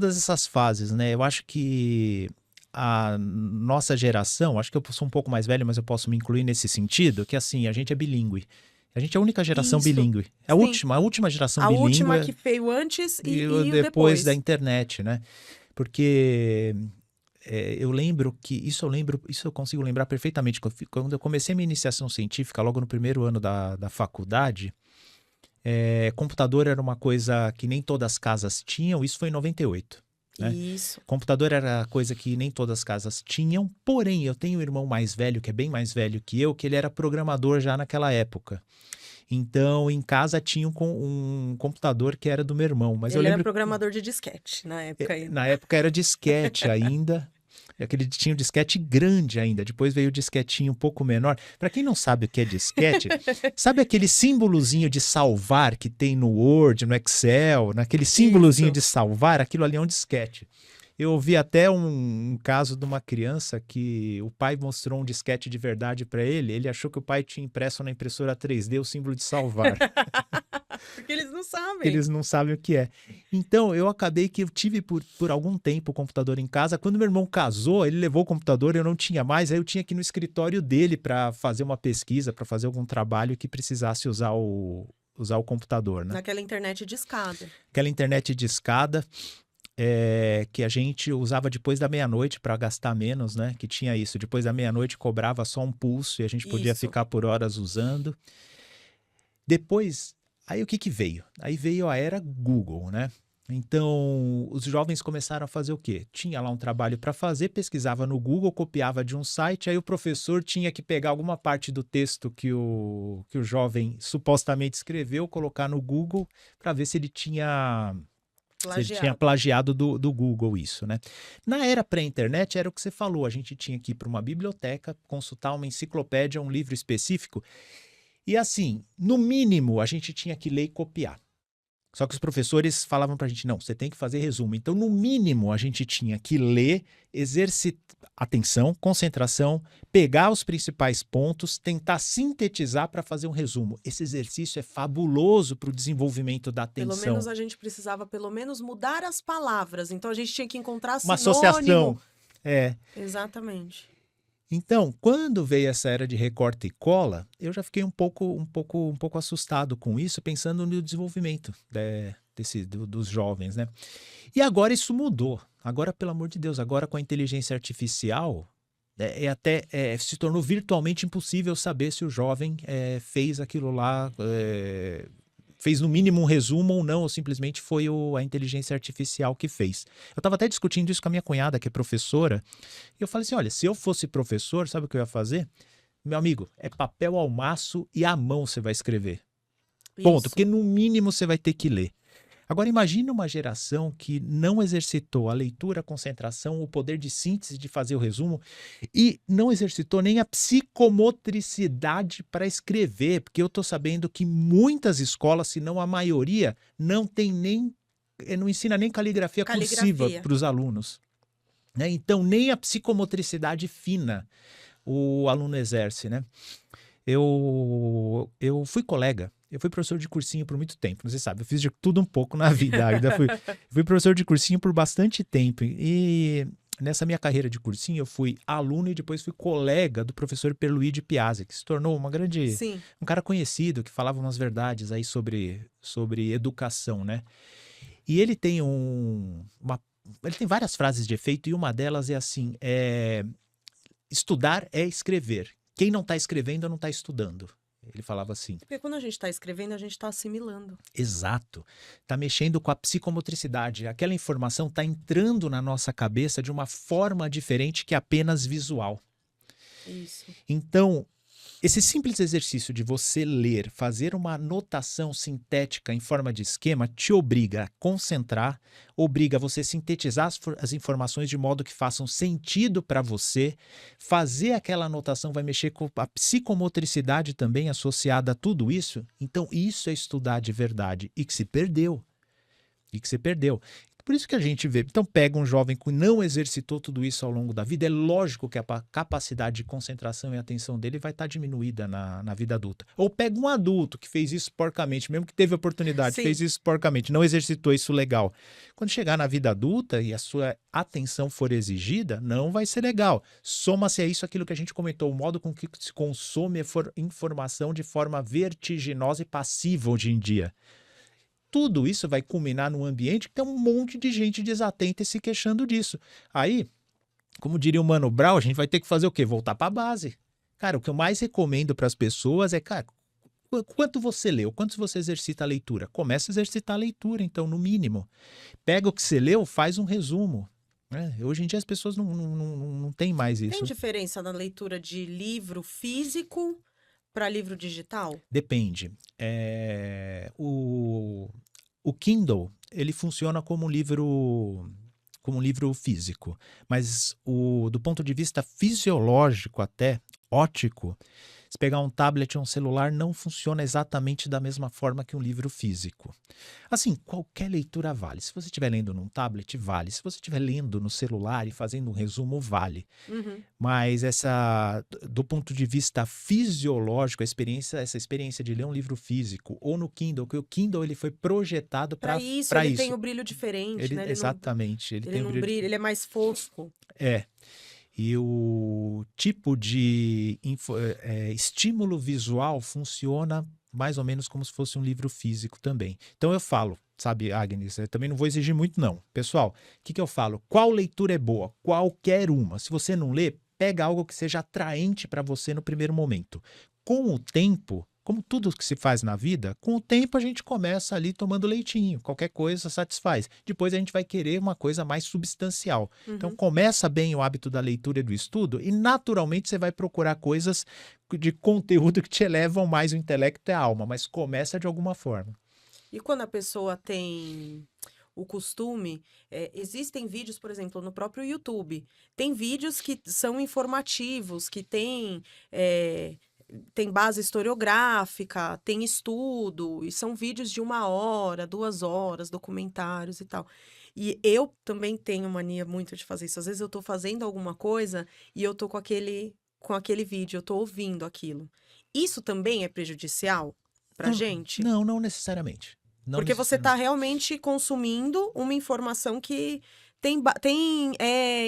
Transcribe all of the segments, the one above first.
todas essas fases, né? Eu acho que a nossa geração, acho que eu sou um pouco mais velho, mas eu posso me incluir nesse sentido, que assim, a gente é bilíngue. A gente é a única geração Isso, bilíngue. É sim. a última geração A bilíngue última que veio antes e o depois da depois. internet, né? Porque isso eu consigo lembrar perfeitamente. Quando eu comecei minha iniciação científica, logo no primeiro ano da faculdade, computador era uma coisa que nem todas as casas tinham, isso foi em 98. Né? Isso. Computador era coisa que nem todas as casas tinham, porém eu tenho um irmão mais velho, que é bem mais velho que eu, que ele era programador já naquela época. Então, em casa tinha um computador que era do meu irmão, mas eu Ele era lembro, programador de disquete na época ainda. na época era disquete ainda, aquele tinha um disquete grande ainda, depois veio o disquetinho um pouco menor. Para quem não sabe o que é disquete, sabe aquele símbolozinho de salvar que tem no Word, no Excel, naquele símbolozinho Isso. de salvar, aquilo ali é um disquete. Eu ouvi até um caso de uma criança que o pai mostrou um disquete de verdade para ele, ele achou que o pai tinha impresso na impressora 3D o símbolo de salvar. Porque eles não sabem. Eles não sabem o que é. Então, eu acabei que eu tive por algum tempo o computador em casa. Quando meu irmão casou, ele levou o computador, eu não tinha mais, aí eu tinha que ir no escritório dele para fazer uma pesquisa, para fazer algum trabalho que precisasse usar o computador, né? Naquela internet de escada. Aquela internet de escada que a gente usava depois da meia-noite para gastar menos, né? Que tinha isso. Depois da meia-noite cobrava só um pulso e a gente podia Isso. ficar por horas usando. Depois, aí o que veio? Aí veio a era Google, né? Então, os jovens começaram a fazer o quê? Tinha lá um trabalho para fazer, pesquisava no Google, copiava de um site, aí o professor tinha que pegar alguma parte do texto que o jovem supostamente escreveu, colocar no Google para ver se ele tinha plagiado do Google isso, né? Na era pré-internet era o que você falou, a gente tinha que ir para uma biblioteca, consultar uma enciclopédia, um livro específico, e assim, no mínimo, a gente tinha que ler e copiar. Só que os professores falavam pra gente, não, você tem que fazer resumo. Então, no mínimo, a gente tinha que ler, exercitar atenção, concentração, pegar os principais pontos, tentar sintetizar para fazer um resumo. Esse exercício é fabuloso para o desenvolvimento da atenção. Pelo menos a gente precisava, mudar as palavras. Então, a gente tinha que encontrar Uma sinônimo. associação. Exatamente. Então, quando veio essa era de recorte e cola, eu já fiquei um pouco assustado com isso, pensando no desenvolvimento dos jovens, né? E agora isso mudou. Agora, pelo amor de Deus, agora com a inteligência artificial, se tornou virtualmente impossível saber se o jovem fez aquilo lá, fez no mínimo um resumo ou não, ou simplesmente foi a inteligência artificial que fez. Eu estava até discutindo isso com a minha cunhada, que é professora, e eu falei assim, olha, se eu fosse professor, sabe o que eu ia fazer? Meu amigo, é papel ao maço e à mão você vai escrever. Ponto, porque no mínimo você vai ter que ler. Agora imagine uma geração que não exercitou a leitura, a concentração, o poder de síntese de fazer o resumo e não exercitou nem a psicomotricidade para escrever, porque eu estou sabendo que muitas escolas, se não a maioria, não ensina nem caligrafia cursiva para os alunos. Né? Então nem a psicomotricidade fina o aluno exerce, né? Eu fui colega. Eu fui professor de cursinho por muito tempo, você sabe, eu fiz de tudo um pouco na vida. Fui professor de cursinho por bastante tempo. E nessa minha carreira de cursinho, eu fui aluno e depois fui colega do professor Pierluigi Piazza, que se tornou um cara conhecido, que falava umas verdades aí sobre educação, né? E ele tem ele tem várias frases de efeito e uma delas é assim, estudar é escrever. Quem não está escrevendo não está estudando. Ele falava assim. Porque quando a gente está escrevendo, a gente está assimilando. Exato. Está mexendo com a psicomotricidade. Aquela informação está entrando na nossa cabeça de uma forma diferente que apenas visual. Isso. Então, esse simples exercício de você ler, fazer uma anotação sintética em forma de esquema, te obriga a concentrar, obriga você a sintetizar as informações de modo que façam sentido para você. Fazer aquela anotação vai mexer com a psicomotricidade também associada a tudo isso. Então, isso é estudar de verdade e que se perdeu. Por isso que a gente vê. Então, pega um jovem que não exercitou tudo isso ao longo da vida, é lógico que a capacidade de concentração e atenção dele vai estar diminuída na vida adulta. Ou pega um adulto que fez isso porcamente, mesmo que teve oportunidade, Sim. fez isso porcamente, não exercitou isso legal. Quando chegar na vida adulta e a sua atenção for exigida, não vai ser legal. Soma-se a isso aquilo que a gente comentou, o modo com que se consome informação de forma vertiginosa e passiva hoje em dia. Tudo isso vai culminar num ambiente que tem um monte de gente desatenta e se queixando disso. Aí, como diria o Mano Brown, a gente vai ter que fazer o quê? Voltar para a base. Cara, o que eu mais recomendo para as pessoas é, cara, quanto você leu, quanto você exercita a leitura? Começa a exercitar a leitura, então, no mínimo. Pega o que você leu, faz um resumo. Hoje em dia as pessoas não têm mais isso. Tem diferença na leitura de livro físico para livro digital? Depende. O Kindle, ele funciona como um livro físico, mas do ponto de vista fisiológico até, óptico, se pegar um tablet ou um celular, não funciona exatamente da mesma forma que um livro físico. Assim, qualquer leitura vale. Se você estiver lendo num tablet, vale. Se você estiver lendo no celular e fazendo um resumo, vale. Uhum. Mas do ponto de vista fisiológico, essa experiência de ler um livro físico ou no Kindle, que o Kindle ele foi projetado para isso. Ele tem o brilho diferente, né? Exatamente. Ele não brilha, ele é mais fosco. E o tipo de estímulo visual funciona mais ou menos como se fosse um livro físico também. Então eu falo, sabe, Agnes, eu também não vou exigir muito não. Pessoal, o que eu falo? Qual leitura é boa? Qualquer uma. Se você não lê, pega algo que seja atraente para você no primeiro momento. Com o tempo, como tudo que se faz na vida, com o tempo a gente começa ali tomando leitinho, qualquer coisa satisfaz. Depois a gente vai querer uma coisa mais substancial. Uhum. Então começa bem o hábito da leitura e do estudo e naturalmente você vai procurar coisas de conteúdo que te elevam mais o intelecto e a alma, mas começa de alguma forma. E quando a pessoa tem o costume, existem vídeos, por exemplo, no próprio YouTube, tem vídeos que são informativos, que tem base historiográfica, tem estudo, e são vídeos de 1 hora, 2 horas, documentários e tal. E eu também tenho mania muito de fazer isso. Às vezes eu tô fazendo alguma coisa e eu tô com aquele vídeo, eu tô ouvindo aquilo. Isso também é prejudicial pra gente? Não necessariamente. Porque você tá realmente consumindo uma informação que tem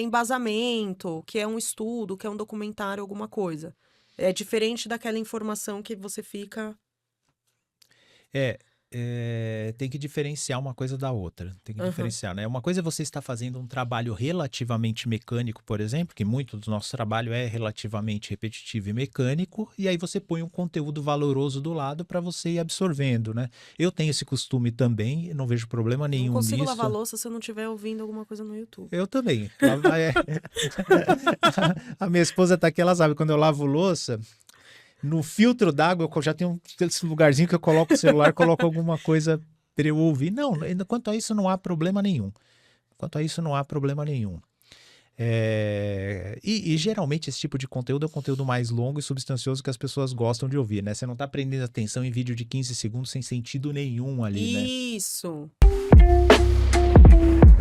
embasamento, que é um estudo, que é um documentário, alguma coisa. É diferente daquela informação que você fica... Tem que diferenciar uma coisa da outra. Tem que Uhum. diferenciar, né? Uma coisa é você estar fazendo um trabalho relativamente mecânico, por exemplo, que muito do nosso trabalho é relativamente repetitivo e mecânico, e aí você põe um conteúdo valoroso do lado para você ir absorvendo, né? Eu tenho esse costume também, não vejo problema nenhum nisso. Não consigo lavar louça se eu não estiver ouvindo alguma coisa no YouTube. Eu também. A minha esposa tá aqui, ela sabe, quando eu lavo louça... No filtro d'água, eu já tenho esse lugarzinho que eu coloco o celular, coloco alguma coisa para eu ouvir. Não, quanto a isso não há problema nenhum. E geralmente esse tipo de conteúdo é um conteúdo mais longo e substancioso que as pessoas gostam de ouvir, né? Você não tá prendendo atenção em vídeo de 15 segundos sem sentido nenhum ali, né? Isso!